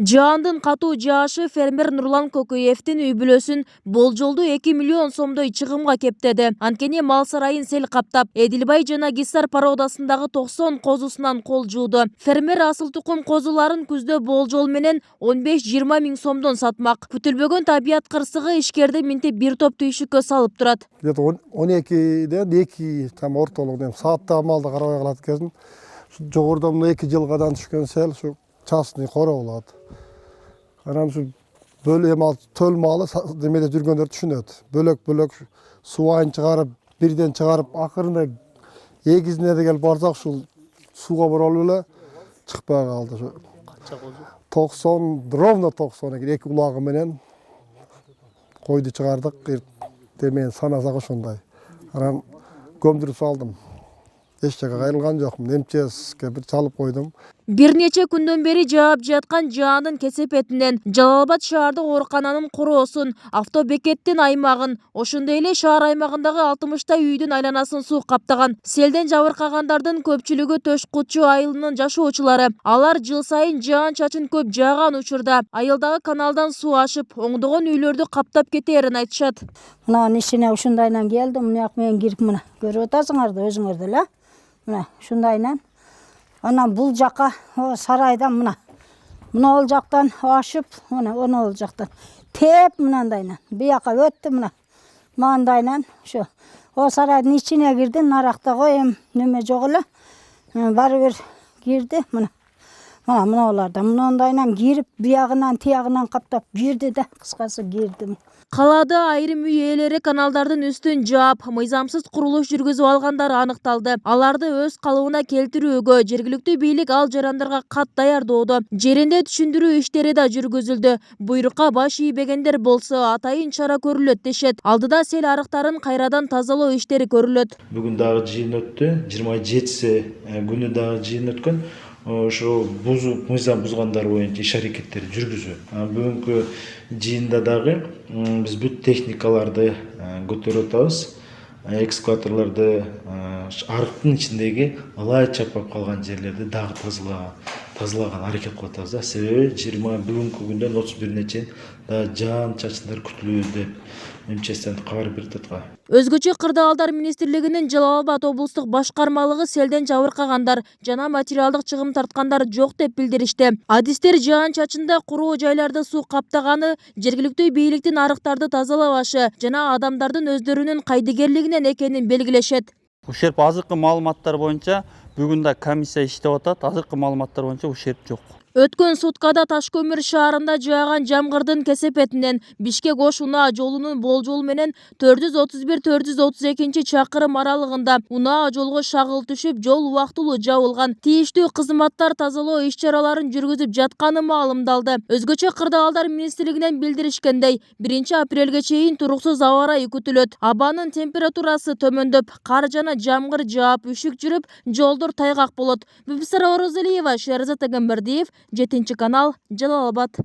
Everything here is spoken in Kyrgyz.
Жаандын катуу жаашы фермер Нурлан Көкөевдин үй бүлөсүн болжолдуу 2 миллион сомдой чыгымга кептеди. Анткени мал сарайын сел каптап, Эдилбай жана Гиссар породасындагы 90 козусунан кол жууду. Фермер асыл тукум козуларын күздө болжол менен 15-20 миң сомдон сатмак. Күтүлбөгөн табият кырсыгы ишкерди минтип бир топ түйшүккө салып турат. 12'den 2 tam ortalıktan saatte malda karabay kılat kesin. Jogordan 2 жылгадан түшкөн сел şu частный кора болот. Анан şu бөлө мал төл малы демеде жүргөндөр түшүнөт. Бөлөк суайын чыгарып, бирден чыгарып, акырында эгизине де келип барсак ушул сууга боролуп эле чыкпай калды. Канча козу? 90, ровно 90 эки улагы менен койду чыгардык. Демен санасак ошондой. Анан көмдүрүп салдым. Эч жака кайрылган жокмун. МЧСке бир чалып койдум. Бир нече күндөн бери жаап жаткан жаандын кесепетинен Жалал-Абад шаардык оорукананын короосун, автобекеттин аймагын, ошондой эле шаар аймагындагы 60 үйдүн айланасын суу каптаган. Селден жабыркагандардын көпчүлүгү Төшкутчу айылынын жашоочулары. Алар жыл сайын жаан-чачын көп жааган учурда айылдагы каналдан суу ашып, оңдогон үйлөрдү каптап кетээрин айтышат. Мына ишине ушундайынан келдим, мына мен кирип мына көрүп атасыңарды өзүңөр деле. Мына ушундайынан анан бул жака сарайдан мына ол жактан ашып, мына ол жактан теп мынандайынан бияка өттү мына. Мындайынан ошо сарайдын ичине кирди, нарактагы эм неме жок эле. Бары бир кирди мына. Мына олардан мындайынан кирип, биягынан тиягынан каптап кирди да, кыскасы кирди. Калаада айрым үй ээлери каналдардын үстүн жаап, мыйзамсыз курулуш жүргүзүп алгандары аныкталды. Аларды өз калыбына келтирүүгө жергиликтүү бийлик ал жарандарга кат даярдоодо, жеринде түшүндүрүү иштери да жүргүзүлдү. Буйрукка баш ийбегендер болсо атайын чара көрүлөт дешет. Алдыда сел арыктарын кайрадан тазалоо иштери көрүлөт. Бүгүн дагы жыйын өттү. 27 күнү дагы жыйын өткөн. Ошо мыйзам бузгандар боюнча иш аракеттер жүргүзүү. Бүгүнкү жыйында дагы биз бүт техникаларды көтөрүп атабыз. Экскаваторлорду арыктын ичиндеги ылай чапап калган жерлерди дагы тазалаган аракет кылып атабыз да. Себеби бүгүнкү күндөн 31-не чейин жаан чачындар күтүлүүдө деп МЧСтен кабар берип аткан. Өзгөчө кырдаалдар министрлигинин Жалал-Абад облустук башкармалыгы селден жабыркагандар жана материалдык чыгым тарткандар жок деп билдиришти. Адистер жаан чачында куроо жайларды суу каптаганы, жергиликтүү бийликтин арыктарды тазалабашы жана адамдардын өздөрүнүн кайдыгерлигинен экенин белгилешет. Ушерп азыркы маалыматтар боюнча бүгүн да комиссия иштеп атат. Азыркы маалыматтар боюнча ушерп жок. Өткөн суткада Ташкөмүр шаарында жааган жамгырдын кесепетинен Бишкек-Ош унаа жолунун болжол менен 431-432 чакырым аралыгында унаа жолго шагыл түшүп, жол убактылуу жабылган. Тийиштүү кызматтар тазалоо иш-чараларын жүргүзүп жатканы маалымдалды. Өзгөчө кырдаалдар министрлигинен билдиришкендей, 1-апрелге чейин туруксуз аба ырайы күтүлөт. Абанын температурасы төмөндөп, кар жана жамгыр жаап, үшүк жүрүп, жолдор тайгак болот. Бибисара Орозалиева, Шерзат Агамбердиев, 7 канал, Жалал-Абад.